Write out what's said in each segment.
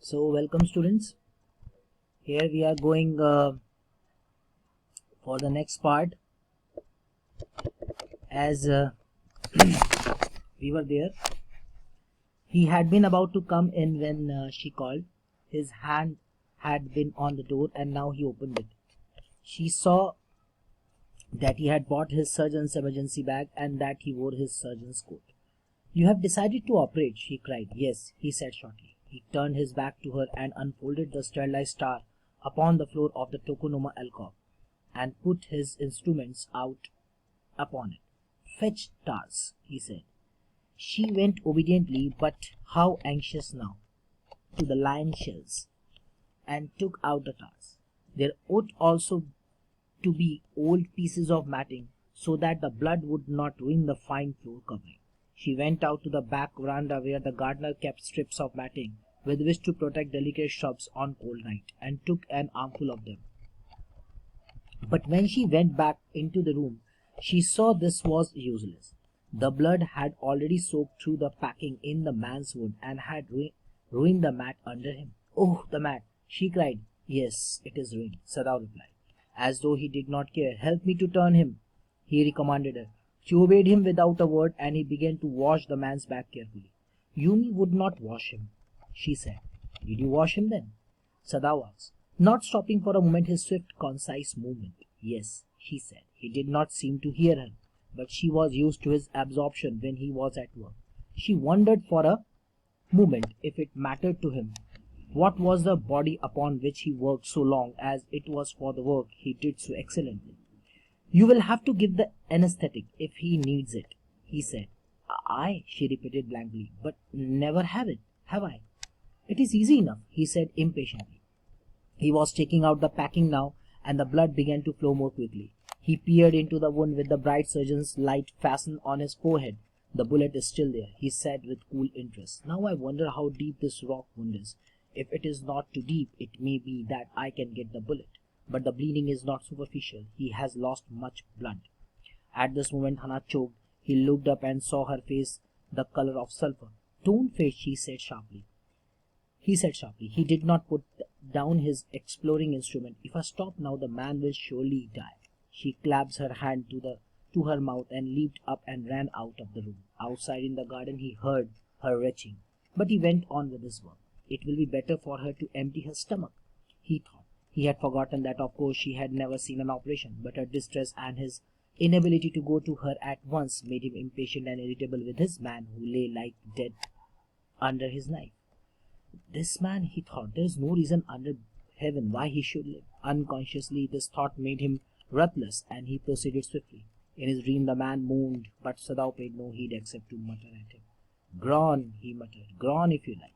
So welcome students. Here we are going for the next part. As we were there, he had been about to come in when she called. His hand had been on the door and now he opened it. She saw that he had bought his surgeon's emergency bag and that he wore his surgeon's coat. "You have decided to operate," she cried. "Yes," he said shortly. He turned his back to her and unfolded the sterilized star upon the floor of the tokonoma alcove and put his instruments out upon it. "Fetch tars," he said. She went obediently, but how anxious now, to the lion shells, and took out the tars. There ought also to be old pieces of matting, so that the blood would not ruin the fine floor covering. She went out to the back veranda where the gardener kept strips of matting with which to protect delicate shrubs on cold night, and took an armful of them. But when she went back into the room, she saw this was useless. The blood had already soaked through the packing in the man's wound and had ruined the mat under him. "Oh, the mat!" she cried. "Yes, it is ruined," Sadao replied, as though he did not care. "Help me to turn him," he recommended her. She obeyed him without a word, and he began to wash the man's back carefully. "Yumi would not wash him," she said. "Did you wash him then?" Sadao asked, not stopping for a moment his swift, concise movement. "Yes," she said. He did not seem to hear her, but she was used to his absorption when he was at work. She wondered for a moment if it mattered to him what was the body upon which he worked so long as it was for the work he did so excellently. "You will have to give the anesthetic if he needs it," he said. "I," she repeated blankly, "but never have I?" "It is easy enough," he said impatiently. He was taking out the packing now, and the blood began to flow more quickly. He peered into the wound with the bright surgeon's light fastened on his forehead. "The bullet is still there," he said with cool interest. "Now I wonder how deep this rock wound is. If it is not too deep, it may be that I can get the bullet. But the bleeding is not superficial. He has lost much blood." At this moment Hannah choked. He looked up and saw her face the color of sulphur. "Don't faint," he said sharply. He did not put down his exploring instrument. "If I stop now, the man will surely die." She clapped her hand to her mouth and leaped up and ran out of the room. Outside in the garden he heard her retching, but he went on with his work. It will be better for her to empty her stomach, he thought. He had forgotten that of course she had never seen an operation, but her distress and his inability to go to her at once made him impatient and irritable with his man who lay like dead under his knife. This man, he thought, there is no reason under heaven why he should live. Unconsciously this thought made him ruthless, and he proceeded swiftly. In his dream the man moaned, but Sadao paid no heed except to mutter at him. "Gron," he muttered, "gron if you like.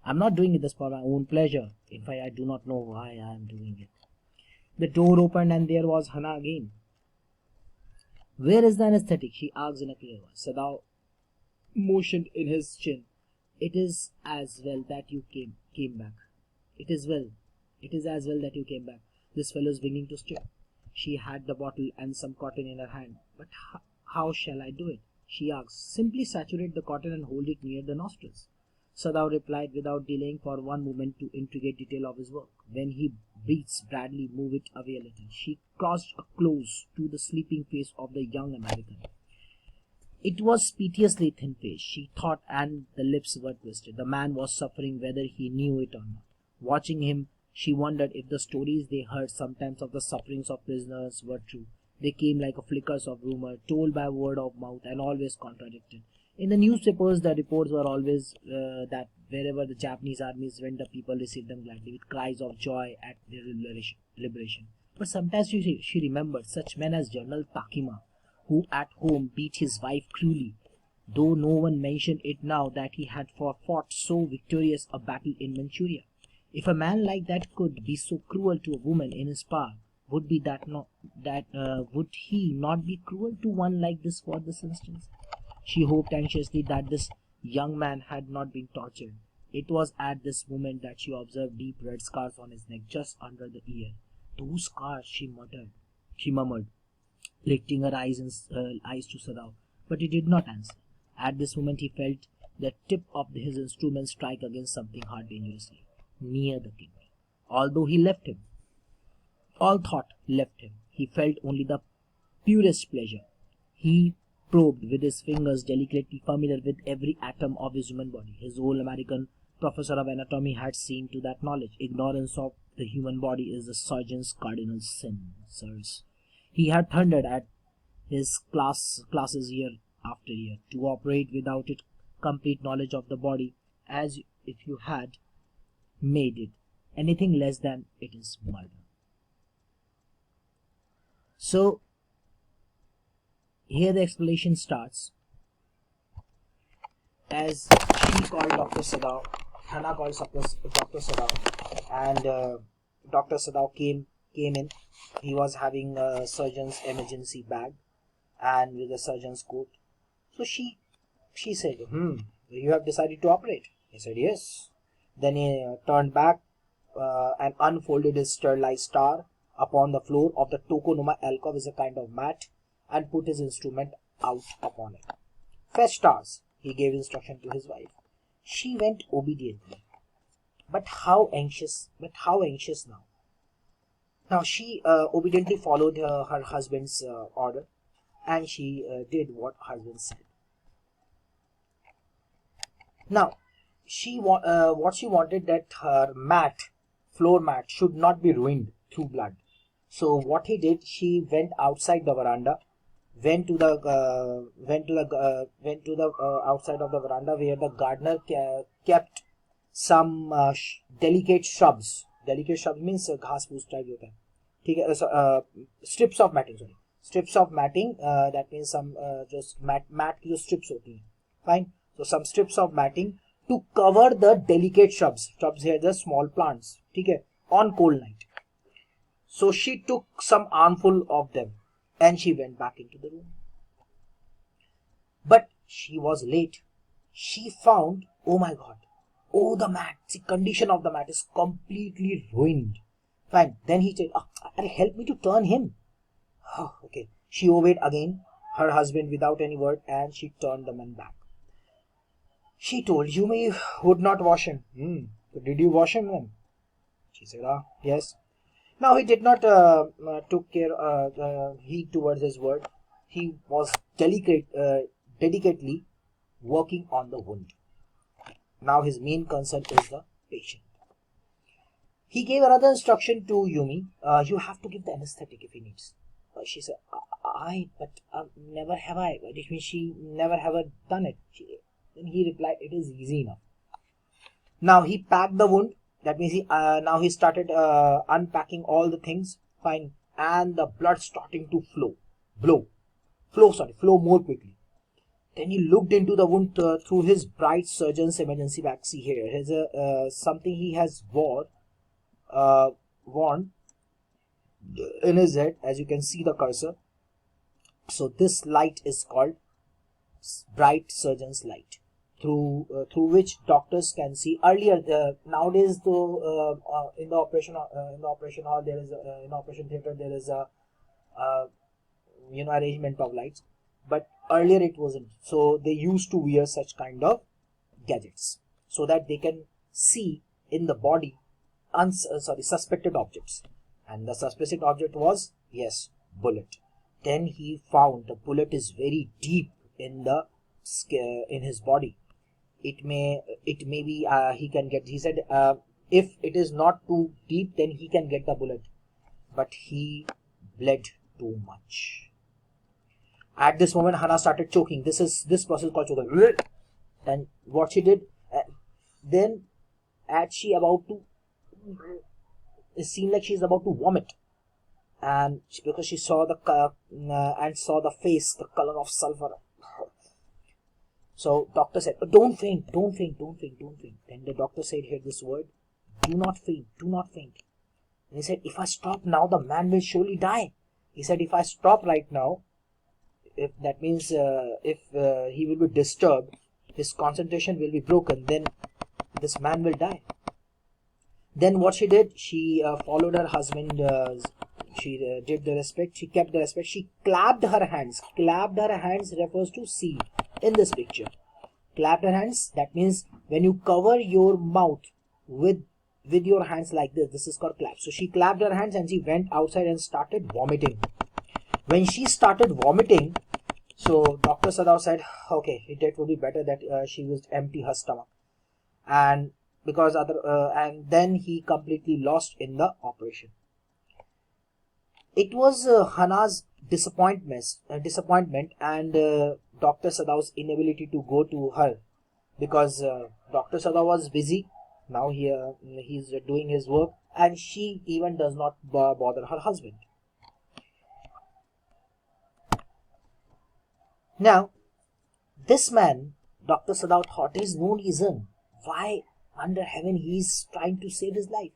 I am not doing this for my own pleasure. In fact, I do not know why I am doing it." The door opened and there was Hannah again. "Where is the anesthetic?" she asked in a clear voice. Sadao motioned in his chin. "It is as well that you came back. It is as well that you came back. This fellow is beginning to stir." She had the bottle and some cotton in her hand. "But how shall I do it?" she asked. "Simply saturate the cotton and hold it near the nostrils." Sadao replied without delaying for one moment to intricate detail of his work. "When he breathes, Bradley, move it away a little." She crossed close to the sleeping face of the young American. It was piteously thin-faced, she thought, and the lips were twisted. The man was suffering whether he knew it or not. Watching him, she wondered if the stories they heard sometimes of the sufferings of prisoners were true. They came like flickers of rumor, told by word of mouth, and always contradicted. In the newspapers, the reports were always that wherever the Japanese armies went, the people received them gladly, with cries of joy at their liberation. But sometimes she remembered such men as General Takima, who at home beat his wife cruelly, though no one mentioned it now that he had fought so victorious a battle in Manchuria. If a man like that could be so cruel to a woman in his power, would he not be cruel to one like this for this instance? She hoped anxiously that this young man had not been tortured. It was at this moment that she observed deep red scars on his neck just under the ear. "Those scars," she murmured, lifting her eyes to Sadao, but he did not answer. At this moment he felt the tip of his instrument strike against something hard dangerously. near the kidney. Although all thought left him, he felt only the purest pleasure. He probed with his fingers, delicately familiar with every atom of his human body. His old American professor of anatomy had seen to that knowledge. Ignorance of the human body is the surgeon's cardinal sin, sirs. He had thundered at his classes year after year. To operate without it complete knowledge of the body, as if you had made it anything less than it is murder. So here the explanation starts. As she called Dr. Sadao, Hannah called Dr. Sadao, and Dr. Sadao came in. He was having a surgeon's emergency bag and with a surgeon's coat. So she said, you have decided to operate? He said, yes. Then he turned back and unfolded his sterilized star upon the floor of the tokonoma alcove, is a kind of mat, and put his instrument out upon it. Fetch stars, he gave instruction to his wife. She went obediently. But how anxious now. Now she obediently followed her husband's order, and she did what husband said. Now what she wanted, that her floor mat should not be ruined through blood. So what he did, she went outside the veranda, went to the outside of the veranda where the gardener kept some delicate shrubs. Delicate shrubs means घास फूस type होता है, ठीक है. Strips of matting, that means some just mat की जो strips होती हैं, fine. So some strips of matting to cover the delicate shrubs here, the small plants, ठीक है, on cold night. So she took some armful of them and she went back into the room. But she was late. She found, oh my god, the mat, the condition of the mat is completely ruined. Fine. Then he said, help me to turn him. Okay. She obeyed again her husband without any word, and she turned the man back. She told, you would not wash him. So did you wash him then? She said, yes. Now he did not took care heed towards his word. He was delicately working on the wound. Now his main concern is the patient. He gave another instruction to Yumi. You have to give the anesthetic if he needs. She said, never have I. Which means she never have done it. Then he replied, it is easy enough. Now he packed the wound. That means now he started unpacking all the things. Fine. And the blood starting to flow more quickly. Then he looked into the wound through his bright surgeon's emergency bag. See here, here's something he has worn in his head, as you can see the cursor. So this light is called bright surgeon's light, through which doctors can see. Earlier, nowadays, though, in the operation hall, there is in operation theater there is a arrangement of lights, but earlier it wasn't. So they used to wear such kind of gadgets so that they can see in the body suspected objects. And the suspected object was, yes, bullet. Then he found the bullet is very deep in his body. It may be he can get. He said if it is not too deep, then he can get the bullet. But he bled too much. At this moment, Hannah started choking. This process called choking. And what she did, then as she about to, it seemed like she's about to vomit, and because she saw saw the face, the color of sulfur. So doctor said, don't faint. Then the doctor said here this word, do not faint. And he said, if I stop now, the man will surely die. He said, if I stop right now, if that means if he will be disturbed, his concentration will be broken, then this man will die. Then what she did, she followed her husband. She did the respect. She kept the respect. She clapped her hands. Clapped her hands refers to see in this picture. Clapped her hands. That means when you cover your mouth with with your hands like this. This is called clap. So she clapped her hands and she went outside and started vomiting. When she started vomiting, so Dr. Sadao said, okay, it would be better that she would empty her stomach. And because and then he completely lost in the operation. It was Hana's disappointment and Dr. Sadao's inability to go to her, because Dr. Sadao was busy. Now he's doing his work, and she even does not bother her husband. Now, this man, Dr. Sadao, thought there is no reason why under heaven he is trying to save his life.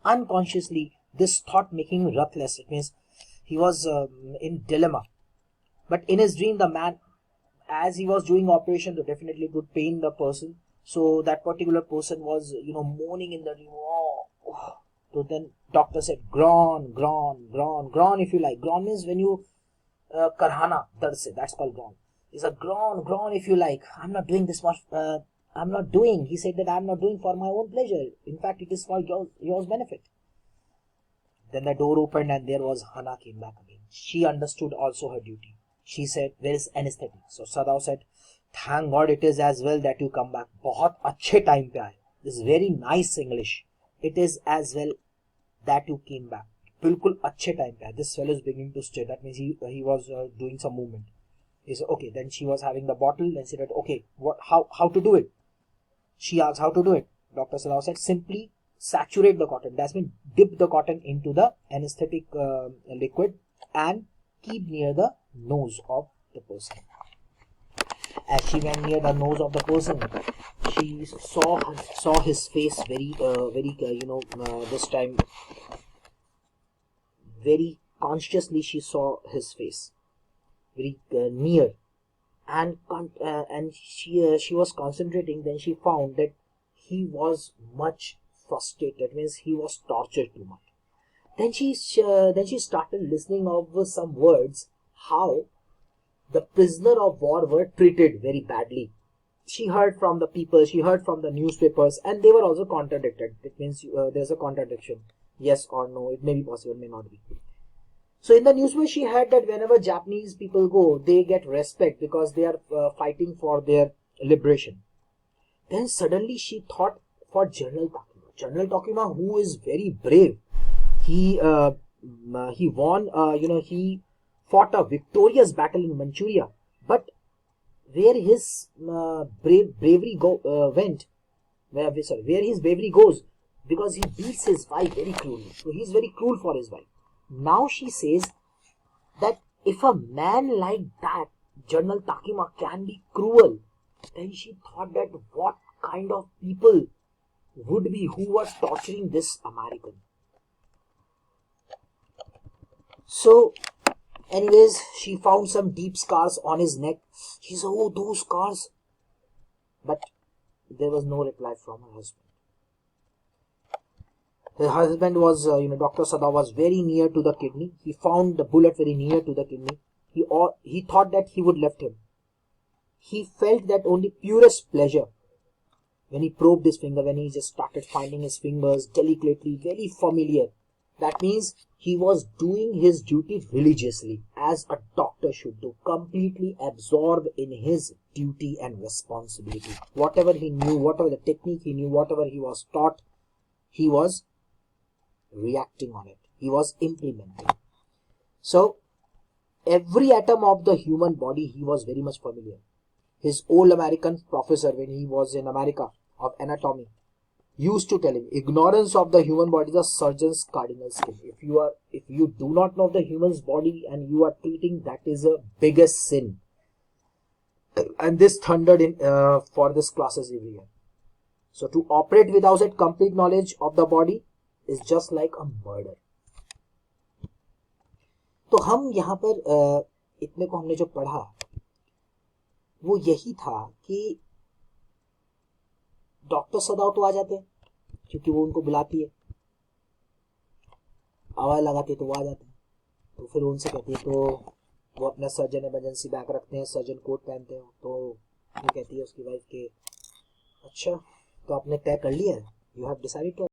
Unconsciously, this thought making him ruthless. It means he was in dilemma. But in his dream, the man, as he was doing operation, definitely it would pain the person. So that particular person was, moaning in the dream. Oh. So then doctor said, groan, if you like. Groan means when you karhana, that's called groan. It's a groan if you like. I'm not doing this much. I'm not doing. He said that I'm not doing for my own pleasure. In fact, it is for yours benefit. Then the door opened and there was Hana came back again. She understood also her duty. She said, where is anesthetic? So Sadao said, thank God it is as well that you come back. बहुत अच्छे time पे आए. This is very nice English. It is as well that you came back. बिल्कुल अच्छे time पे आए. This fellow is beginning to stay. That means he was doing some movement. He said, okay. Then she was having the bottle and said, okay, how to do it? She asked how to do it. Dr. Sadao said, simply saturate the cotton. That means dip the cotton into the anesthetic liquid and keep near the nose of the person. As she went near the nose of the person, she saw his face this time very consciously. She saw his face very near, and she was concentrating. Then she found that he was much frustrated. Means he was tortured too much. Then she started listening of some words, how the prisoner of war were treated very badly. She heard from the people, she heard from the newspapers, and they were also contradicted. It means there's a contradiction. Yes or no, it may be possible, may not be. So in the newspaper, she heard that whenever Japanese people go, they get respect because they are fighting for their liberation. Then suddenly she thought for General Takima. General Takima, who is very brave. He won, he fought a victorious battle in Manchuria. But where his bravery went, where his bravery goes, because he beats his wife very cruelly. So he is very cruel for his wife. Now she says that if a man like that, General Takima, can be cruel, then she thought that what kind of people would be who was torturing this American. So, anyways, she found some deep scars on his neck. She said, oh, those scars. But there was no reply from her husband. Her husband was, Dr. Sadao was very near to the kidney. He found the bullet very near to the kidney. He thought that he would left him. He felt that only purest pleasure when he probed his finger, when he just started finding his fingers delicately, very familiar. That means he was doing his duty religiously, as a doctor should do, completely absorbed in his duty and responsibility. Whatever he knew, whatever the technique he knew, whatever he was taught, he was reacting on it. He was implementing. So, every atom of the human body he was very much familiar. His old American professor, when he was in America, of anatomy, used to tell him, ignorance of the human body is a surgeon's cardinal sin. If you do not know the human's body and you are treating, that is a biggest sin. And this thundered in for this classes every year. So to operate without a complete knowledge of the body is just like a murder. तो हम यहाँ पर इतने को हमने जो पढ़ा वो यही था कि डॉक्टर सदाओ तो आ जाते हैं क्योंकि वो उनको बुलाती है, आवाज लगाती है तो वो आ जाते हैं. तो फिर उनसे कहती है, तो वो अपना सर्जन इमरजेंसी बैग रखते हैं, सर्जन कोट पहनते हैं. तो वो कहती है उसकी वाइफ के, अच्छा तो आपने तय कर लिया है, यू हैव डिसाइडेड टू